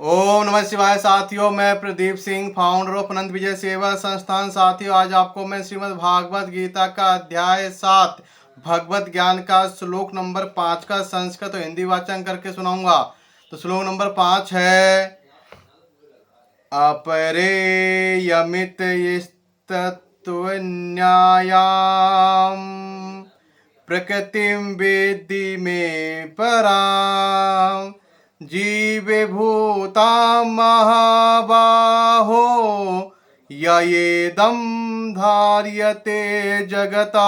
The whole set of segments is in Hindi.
ओम नमः शिवाय साथियों, मैं प्रदीप सिंह, फाउंडर ऑफ अनंत विजय सेवा संस्थान। साथियों, आज आपको मैं श्रीमद् भागवत गीता का अध्याय 7 भगवत ज्ञान का श्लोक नंबर 5 का संस्कृत और हिंदी वाचन करके सुनाऊंगा। तो श्लोक नंबर 5 है, अपरे यमित तत्वन्यायाम प्रकृतिम वेद्दि मे पराम जीवे भूता महाबाहो येदम धार्यते जगता।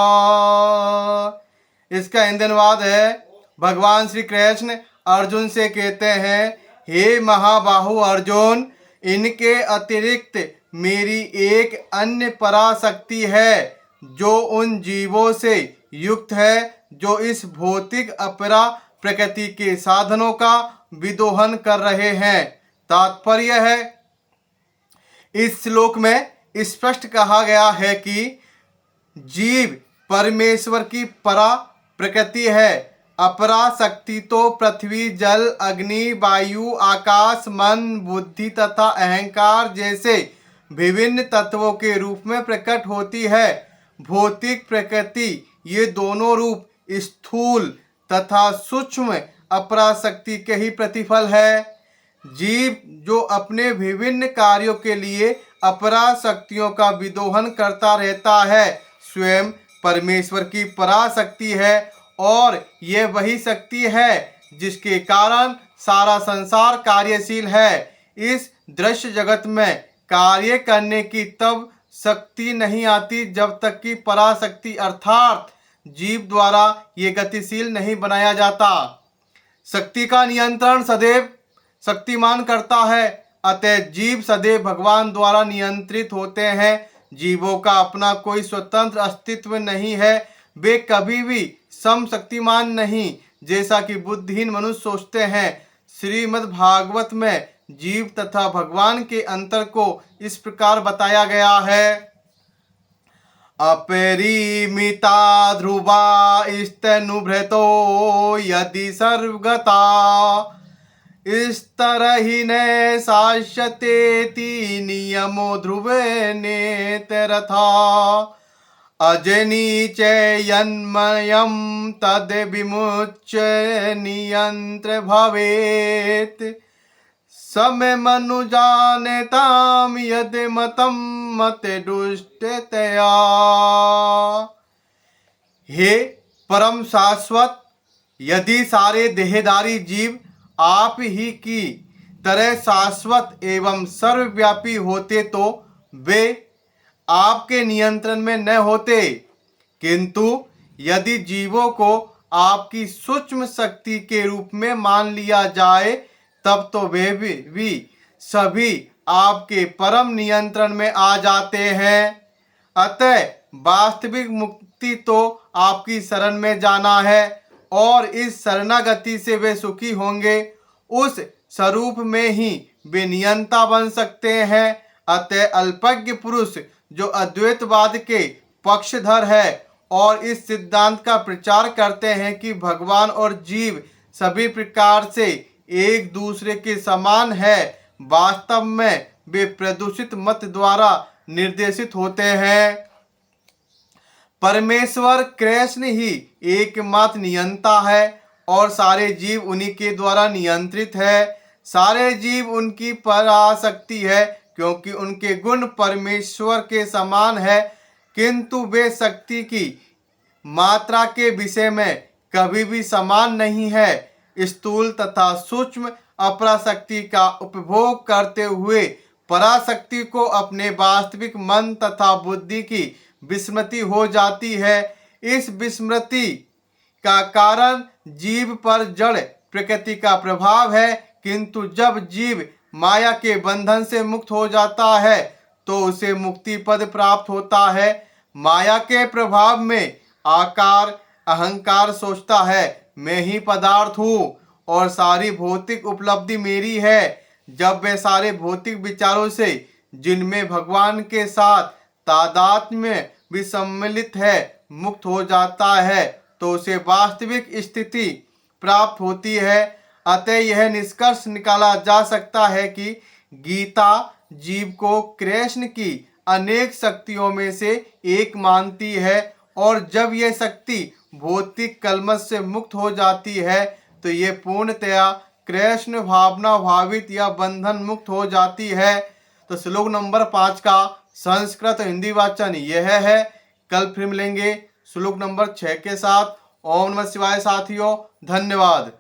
इसका हिंदी अनुवाद है, भगवान श्री कृष्ण अर्जुन से कहते हैं, हे महाबाहु अर्जुन, इनके अतिरिक्त मेरी एक अन्य पराशक्ति है जो उन जीवों से युक्त है जो इस भौतिक अपरा प्रकृति के साधनों का विदोहन कर रहे हैं। तात्पर्य है, इस श्लोक में स्पष्ट कहा गया है कि जीव परमेश्वर की परा प्रकृति है। अपरा शक्ति तो पृथ्वी, जल, अग्नि, वायु, आकाश, मन, बुद्धि तथा अहंकार जैसे विभिन्न तत्वों के रूप में प्रकट होती है। भौतिक प्रकृति ये दोनों रूप स्थूल तथा सूक्ष्म अपरा शक्ति के ही प्रतिफल है। जीव जो अपने विभिन्न कार्यों के लिए अपरा शक्तियों का विदोहन करता रहता है, स्वयं परमेश्वर की पराशक्ति है और यह वही शक्ति है जिसके कारण सारा संसार कार्यशील है। इस दृश्य जगत में कार्य करने की तब शक्ति नहीं आती जब तक कि पराशक्ति अर्थात जीव द्वारा ये गतिशील नहीं बनाया जाता। शक्ति का नियंत्रण सदैव शक्तिमान करता है, अतः जीव सदैव भगवान द्वारा नियंत्रित होते हैं। जीवों का अपना कोई स्वतंत्र अस्तित्व नहीं है, वे कभी भी समशक्तिमान नहीं, जैसा कि बुद्धिहीन मनुष्य सोचते हैं। श्रीमद् भागवत में जीव तथा भगवान के अंतर को इस प्रकार बताया गया है, अपरिमिता ध्रुवा स्तनुभृतो यदि सर्वगता स्तरहीन शास्यतेति नियमो ध्रुवे नेतरथा अजनी च यन्मयं तद विमुच्य नियंत्र भवेत् समय मनुजानताम यद मतम मत दुष्टतया। हे परम शाश्वत, यदि सारे देहधारी जीव आप ही की तरह शाश्वत एवं सर्वव्यापी होते तो वे आपके नियंत्रण में न होते, किंतु यदि जीवों को आपकी सूक्ष्म शक्ति के रूप में मान लिया जाए तब तो वे भी सभी आपके परम नियंत्रण में आ जाते हैं। अतः वास्तविक मुक्ति तो आपकी शरण में जाना है और इस शरणागति से वे सुखी होंगे। उस स्वरूप में ही वे नियंता बन सकते हैं। अतः अल्पज्ञ पुरुष जो अद्वैतवाद के पक्षधर है और इस सिद्धांत का प्रचार करते हैं कि भगवान और जीव सभी प्रकार से एक दूसरे के समान है, वास्तव में वे प्रदूषित मत द्वारा निर्देशित होते हैं। परमेश्वर कृष्ण ही एकमात्र नियंता है और सारे जीव उन्हीं के द्वारा नियंत्रित है। सारे जीव उनकी पराशक्ति है क्योंकि उनके गुण परमेश्वर के समान है, किंतु वे शक्ति की मात्रा के विषय में कभी भी समान नहीं है। स्थूल तथा सूक्ष्म अपराशक्ति का उपभोग करते हुए पराशक्ति को अपने वास्तविक मन तथा बुद्धि की विस्मृति हो जाती है। इस विस्मृति का कारण जीव पर जड़ प्रकृति का प्रभाव है, किंतु जब जीव माया के बंधन से मुक्त हो जाता है तो उसे मुक्ति पद प्राप्त होता है। माया के प्रभाव में आकार अहंकार सोचता है मैं ही पदार्थ हूँ और सारी भौतिक उपलब्धि मेरी है। जब वे सारे भौतिक विचारों से जिनमें भगवान के साथ तादात्म्य में भी सम्मिलित है मुक्त हो जाता है तो उसे वास्तविक स्थिति प्राप्त होती है। अतः यह निष्कर्ष निकाला जा सकता है कि गीता जीव को कृष्ण की अनेक शक्तियों में से एक मानती है, और जब यह शक्ति भौतिक कलमश से मुक्त हो जाती है तो ये पूर्णतया कृष्ण भावना भावित या बंधन मुक्त हो जाती है। तो श्लोक नंबर 5 का संस्कृत हिंदी वाचन यह है। कल फिर मिलेंगे श्लोक नंबर 6 के साथ। ओम नमः शिवाय साथियों, धन्यवाद।